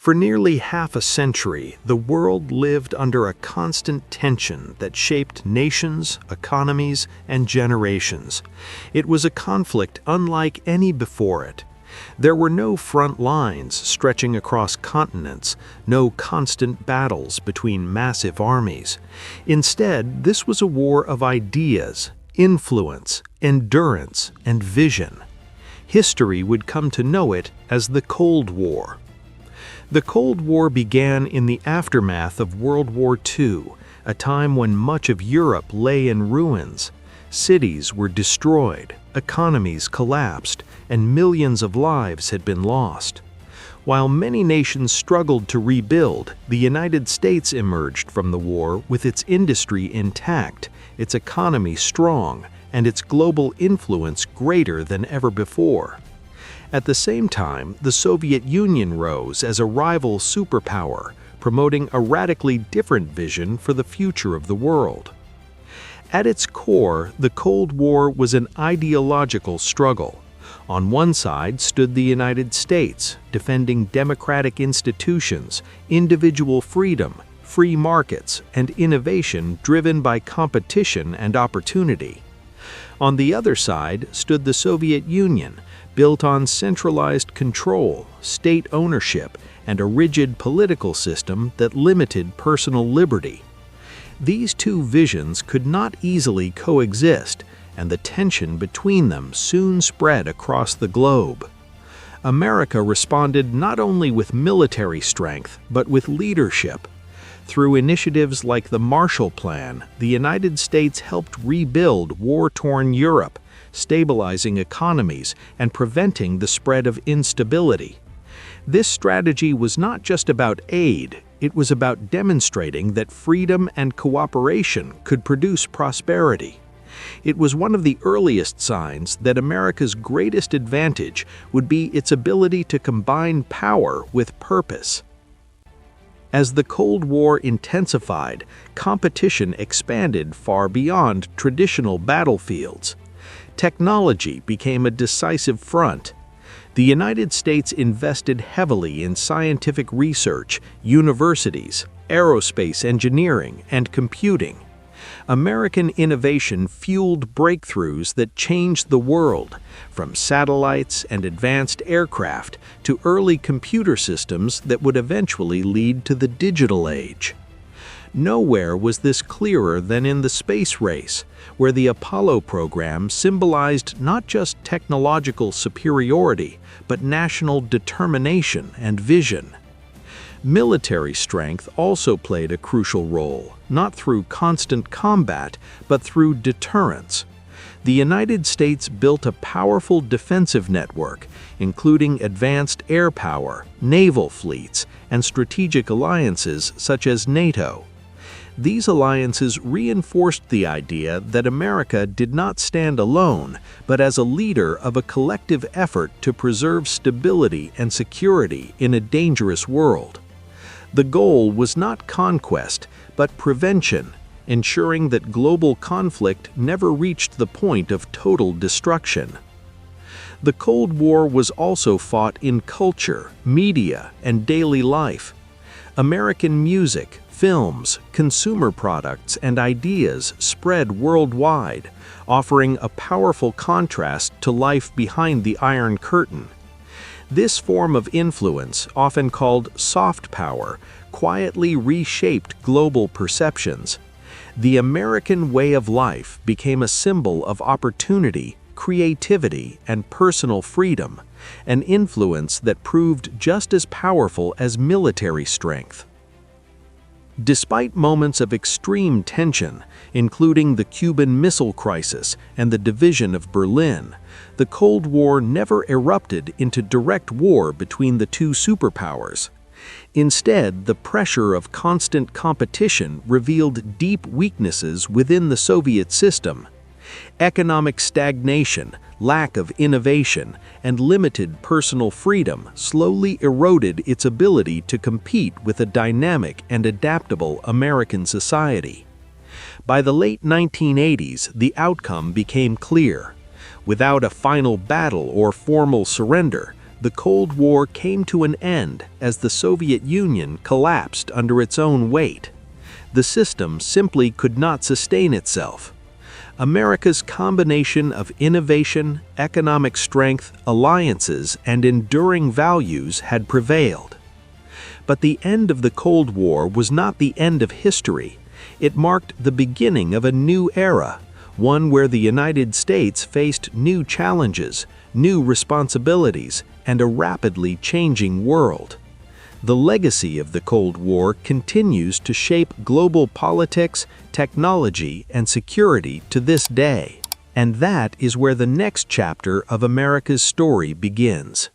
For nearly half a century, the world lived under a constant tension that shaped nations, economies, and generations. It was a conflict unlike any before it. There were no front lines stretching across continents, no constant battles between massive armies. Instead, this was a war of ideas, influence, endurance, and vision. History would come to know it as the Cold War. The Cold War began in the aftermath of World War II, a time when much of Europe lay in ruins. Cities were destroyed, economies collapsed, and millions of lives had been lost. While many nations struggled to rebuild, the United States emerged from the war with its industry intact, its economy strong, and its global influence greater than ever before. At the same time, the Soviet Union rose as a rival superpower, promoting a radically different vision for the future of the world. At its core, the Cold War was an ideological struggle. On one side stood the United States, defending democratic institutions, individual freedom, free markets, and innovation driven by competition and opportunity. On the other side stood the Soviet Union, built on centralized control, state ownership, and a rigid political system that limited personal liberty. These two visions could not easily coexist, and the tension between them soon spread across the globe. America responded not only with military strength, but with leadership. Through initiatives like the Marshall Plan, the United States helped rebuild war-torn Europe, stabilizing economies and preventing the spread of instability. This strategy was not just about aid, it was about demonstrating that freedom and cooperation could produce prosperity. It was one of the earliest signs that America's greatest advantage would be its ability to combine power with purpose. As the Cold War intensified, competition expanded far beyond traditional battlefields. Technology became a decisive front. The United States invested heavily in scientific research, universities, aerospace engineering, and computing. American innovation fueled breakthroughs that changed the world, from satellites and advanced aircraft to early computer systems that would eventually lead to the digital age. Nowhere was this clearer than in the space race, where the Apollo program symbolized not just technological superiority, but national determination and vision. Military strength also played a crucial role, not through constant combat, but through deterrence. The United States built a powerful defensive network, including advanced air power, naval fleets, and strategic alliances such as NATO. These alliances reinforced the idea that America did not stand alone, but as a leader of a collective effort to preserve stability and security in a dangerous world. The goal was not conquest, but prevention, ensuring that global conflict never reached the point of total destruction. The Cold War was also fought in culture, media, and daily life. American music, films, consumer products, and ideas spread worldwide, offering a powerful contrast to life behind the Iron Curtain. This form of influence, often called soft power, quietly reshaped global perceptions. The American way of life became a symbol of opportunity, creativity, and personal freedom, an influence that proved just as powerful as military strength. Despite moments of extreme tension, including the Cuban Missile Crisis and the division of Berlin, the Cold War never erupted into direct war between the two superpowers. Instead, the pressure of constant competition revealed deep weaknesses within the Soviet system. Economic stagnation, lack of innovation, and limited personal freedom slowly eroded its ability to compete with a dynamic and adaptable American society. By the late 1980s, the outcome became clear. Without a final battle or formal surrender, the Cold War came to an end as the Soviet Union collapsed under its own weight. The system simply could not sustain itself. America's combination of innovation, economic strength, alliances, and enduring values had prevailed. But the end of the Cold War was not the end of history. It marked the beginning of a new era, one where the United States faced new challenges, new responsibilities, and a rapidly changing world. The legacy of the Cold War continues to shape global politics, technology, and security to this day. And that is where the next chapter of America's story begins.